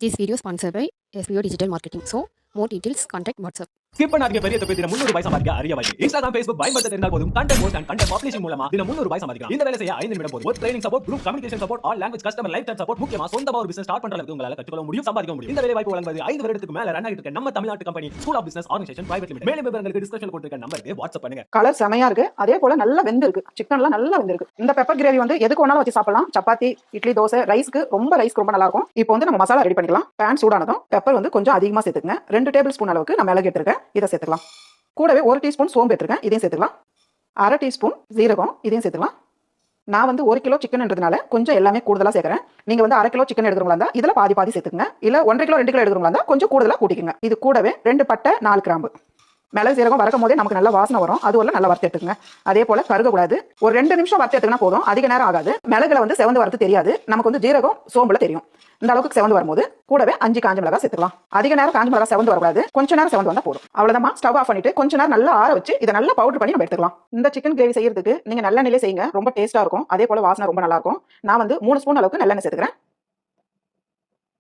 This video is sponsored by SBO Digital Marketing. So, more details, contact WhatsApp. Skip பண்ணாதீங்க. பெரிய தொகை தினம் 300 ரூபாய் சம்பாதிக்க அரிய வாய்ப்பு. Instagram, Facebook பயன்படுத்த தெரிந்தால் போதும். Content post and content publishing மூலமா தினம் 300 ரூபாய் சம்பாதிக்கலாம். இந்த வேலை செய்ய 5 நிமிடம் போதும். Training support, group communication support, all language customer life time support, முக்கியமா சொந்தமா ஒரு பிசினஸ் ஸ்டார்ட் பண்ற அளவுக்கு உங்களால கற்றுக்கொள்ள முடியும், சம்பாதிக்க முடியும். இந்த வேலை வாய்ப்பு வழங்குவது 5 வருடத்துக்கு மேல ரன் ஆகிட்டு இருக்க நம்ம தமிழ்நாட்டு company school of business organisation private limited. மேலும் விவரங்களுக்கு டிஸ்கிரிப்ஷன்ல கொடுத்திருக்க நம்பருக்கு வாட்ஸ்அப் பண்ணுங்க. கலர் செமையா இருக்கு. அதே போல நல்லா வெந்திருக்கு. சிக்கன்லாம் நல்லா வெந்திருக்கு. இந்த பெப்பர் கிரேவி வந்து எதுக்கு வேணாலும் வச்சு சாப்பிடலாம். சப்பாத்தி, இட்லி, தோசை, ரைஸ்க்கு ரொம்ப நல்லா இருக்கும். இப்போ வந்து நம்ம மசாலா ரெடி பண்ணிக்கலாம். பேன் சூடானதும் பெப்பர் வந்து கொஞ்சம் அதிகமா சேர்த்துக்கங்க. 2 டேபிள் ஸ்பூன் அளவுக்கு நான் மிளகு எடுத்துருக்கேன். இதை சேர்த்துக்கலாம். கூடவே 1 டீஸ்பூன் சோம்பு எடுத்துருக்கேன். இதையும் சேர்த்துக்கலாம். 1/2 டீஸ்பூன் ஜீரகம், இதையும் சேர்த்துக்கலாம். நான் வந்து 1 கிலோ சிக்கன்ன்றதுனால கொஞ்சம் எல்லாமே கூடுதலா சேர்க்கிறேன். நீங்க வந்து 1/2 கிலோ சிக்கன் எடுக்கிறவங்களா இருந்தா இதுல பாதி சேர்த்துங்க. இல்ல 1.5 கிலோ 2 கிலோ எடுக்கிறவங்களா இருந்தா கொஞ்சம் கூடுதலா கூட்டிக்கங்க. இது கூடவே 2 பட்டை 4 கிராம்பு. மிளகு சீரகம் வறுக்கும் போதே நமக்கு நல்ல வாசனை வரும். அது வரல நல்லா வறுத்து எடுத்துங்க. அதே போல கருகக்கூடாது. ஒரு 2 நிமிஷம் வறுத்து எடுத்துக்கினா போதும். அதிக நேரம் ஆகாது. மிளகுல வந்து செவந்து வரது தெரியாது. நமக்கு வந்து ஜீரகம் சோம்புல தெரியும். இந்த அளவுக்கு செவந்து வரும்போது கூடவே 5 காஞ்ச மிளகாய் சேர்த்துக்கலாம். அதிக நேரம் காஞ்ச மிளகாய் செவந்து வரக்கூடாது. கொஞ்ச நேரம் செவந்து வந்தா போதும். அவ்வளவுதான். ஸ்டவ் ஆஃப் பண்ணிட்டு கொஞ்ச நேரம் நல்லா ஆற வச்சு இதை நல்லா பவுடர் பண்ணி நம்ம எடுத்துக்கலாம். இந்த சிக்கன் கிரேவி செய்யறதுக்கு நீங்க நல்லெண்ணெயிலே செய்யுங்க. ரொம்ப டேஸ்டா இருக்கும். அதே போல வாசனை ரொம்ப நல்லா இருக்கும். நான் வந்து 3 ஸ்பூன் அளவுக்கு நல்லெண்ணெய் சேர்த்துக்கிறேன்.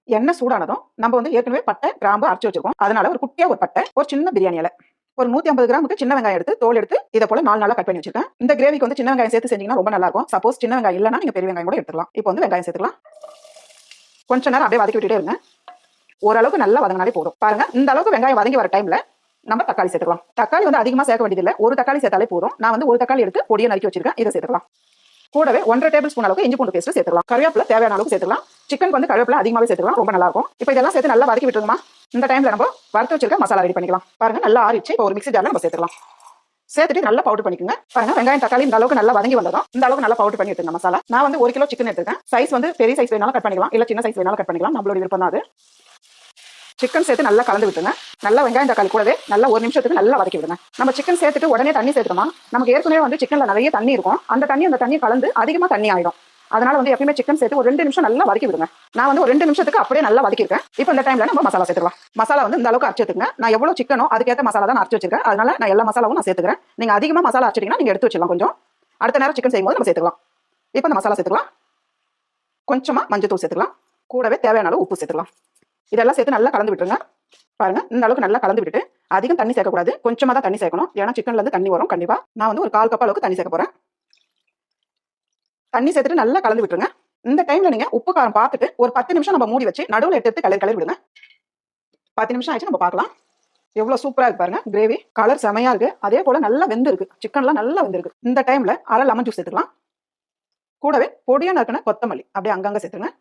எண்ணெய் சூடானதும் நம்ம வந்து ஏற்கனவே பட்டை கிராம்பு அரைச்சு வச்சிருக்கோம். அதனால ஒரு குட்டியா ஒரு பட்டை, ஒரு சின்ன பிரியாணி இலை, ஒரு 150 கிராமுக்கு சின்ன வெங்காயம் எடுத்து தோல் எடுத்து இதை போல 4 நாளா கட் பண்ணி வச்சிருக்கேன். இந்த கிரேவிக்கு வந்து சின்ன வெங்காயம் சேர்த்து செஞ்சீங்கன்னா ரொம்ப நல்லா இருக்கும். சப்போஸ் சின்ன வெங்காயம் இல்லைன்னா நீங்க பெரிய வெங்காயம் கூட எடுத்துக்கலாம். இப்போ வந்து வெங்காயம் சேர்த்துக்கலாம். கொஞ்ச நேரம் அப்படியே வதக்கி விட்டுட்டே இருங்க. ஓரளவுக்கு நல்லா வதங்கினாலே போதும். பாருங்க, இந்த அளவுக்கு வெங்காயம் வதங்கி வர டைம்ல நம்ம தக்காளி சேர்த்துக்கலாம். தக்காளி வந்து அதிகமா சேர்க்க வேண்டியதில்லை. ஒரு தக்காளி சேர்த்தாலே போதும். நான் வந்து ஒரு தக்காளி எடுத்து பொடியை நறுக்கி வச்சிருக்கேன். இதை சேர்த்துக்கலாம். கூடவே 1.5 டேபிள் ஸ்பூன் அளவுக்கு இஞ்சி பூண்டு பேஸ்ட் சேர்த்துக்கலாம். கருவேப்பிலை தேவையான அளவுக்கு சேர்த்துக்கலாம். சிக்கன் வந்து கருவேப்பிலை அதிகமாகவே சேர்த்துக்கலாம். ரொம்ப நல்லா இருக்கும். இப்போ இதெல்லாம் சேர்த்து நல்லா வதக்கி விட்டுருமா. இந்த டைம்ல நம்ம வறுத்து வச்சிருக்க மசாலா ரெடி பண்ணிக்கலாம். பாருங்க, நல்லா ஆறிச்சு. இப்போ ஒரு மிக்ஸி ஜார்ல நம்ம சேர்த்துக்கலாம். சேர்த்துட்டு நல்லா பவுடர் பண்ணிக்கோங்க. பாருங்க, வெங்காயம் தக்காளி இந்த அளவுக்கு நல்லா வதங்கி வந்ததும் இந்த அளவுக்கு நல்லா பவுடர் பண்ணி எடுத்துங்க மசாலா. நான் வந்து 1 கிலோ சிக்கன் எடுத்துருக்கேன். சைஸ் வந்து பெரிய சைஸ் வேணாலும் கட் பண்ணிக்கலாம், இல்ல சின்ன சைஸ் வேணாலும் கட் பண்ணிக்கலாம். நம்மளோட விருப்பம் தான் அது. சிக்கன் சேர்த்து நல்லா கலந்து விட்டுங்க. நல்லா வெங்காயம் தக்காளி கூடவே நல்லா 1 நிமிஷத்துக்கு நல்லா வதக்கி விடுங்க. நம்ம சிக்கன் சேர்த்துட்டு உடனே தண்ணி சேர்த்துக்கணும். நமக்கு ஏற்கனவே வந்து சிக்கன்ல நிறைய தண்ணி இருக்கும். அந்த தண்ணி கலந்து அதிகமா தண்ணி ஆயிடும். அதனால வந்து எப்பயுமே சிக்கன் சேர்த்து ஒரு 2 நிமிஷம் நல்லா வதக்கி விடுங்க. நான் வந்து ஒரு 2 நிமிஷத்துக்கு அப்படியே நல்லா வதக்கிருக்கேன். இப்போ இந்த டைம்ல நம்ம மசாலா சேர்த்துக்கலாம். மசாலா வந்து இந்த அளவுக்கு அரைச்சு எடுத்துங்க. நான் எவ்வளவு சிக்கனோ அதுக்கேற்ற மசாலா தான் அரைச்சு வச்சிருக்கேன். அதனால நான் எல்லா மசாலாவும் நான் சேர்த்துக்கிறேன். நீங்க அதிகமா மசாலா அரைச்சிட்டீங்கன்னா நீங்க எடுத்து வச்சிடலாம். கொஞ்சம் அடுத்த நேரம் சிக்கன் செய்யும்போது நம்ம சேர்த்துக்கலாம். இப்போ இந்த மசாலா சேர்த்துக்கலாம். கொஞ்சமா மஞ்சள் தூள் சேர்த்துக்கலாம். கூடவே தேவையான அளவு உப்பு சேர்த்துக்கலாம். இதெல்லாம் சேர்த்து நல்லா கலந்து விட்டுருங்க. பாருங்க, இந்த அளவுக்கு நல்லா கலந்து விட்டுட்டு அதிகம் தண்ணி சேர்க்கக்கூடாது. கொஞ்சமா தான் தண்ணி சேர்க்கணும். ஏன்னா சிக்கன்ல இருந்து தண்ணி வரும் கண்டிப்பா. நான் வந்து ஒரு 1/4 கப் அளவுக்கு தண்ணி சேர்க்க போறேன். தண்ணி சேர்த்துட்டு நல்லா கலந்து விட்டுருங்க. இந்த டைம்ல நீங்க உப்பு காரம் பார்த்துட்டு ஒரு 10 நிமிஷம் நம்ம மூடி வச்சு நடுவில் எடுத்து கிளறி விடுங்க. 10 நிமிஷம் ஆயிடுச்சு. நம்ம பார்க்கலாம். எவ்வளவு சூப்பரா இருக்கு பாருங்க. கிரேவி கலர் செமையா இருக்கு. அதே போல நல்லா வெந்திருக்கு. சிக்கன்லாம் நல்லா வெந்திருக்கு. இந்த டைம்ல 1/2 லெமன் ஜூஸ் சேர்த்துக்கலாம். கூடவே பொடியா நறுக்கின கொத்தமல்லி அப்படியே அங்கங்க சேர்த்துருங்க.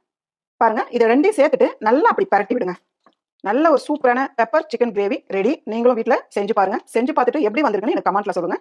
பாருங்க, இதை 2 சேர்த்துட்டு நல்லா அப்படி பரட்டி விடுங்க. நல்ல ஒரு சூப்பரான பெப்பர் சிக்கன் கிரேவி ரெடி. நீங்களும் வீட்டில் செஞ்சு பாருங்க. செஞ்சு பார்த்துட்டு எப்படி வந்திருக்குன்னு எனக்கு கமெண்ட்ல சொல்லுங்க.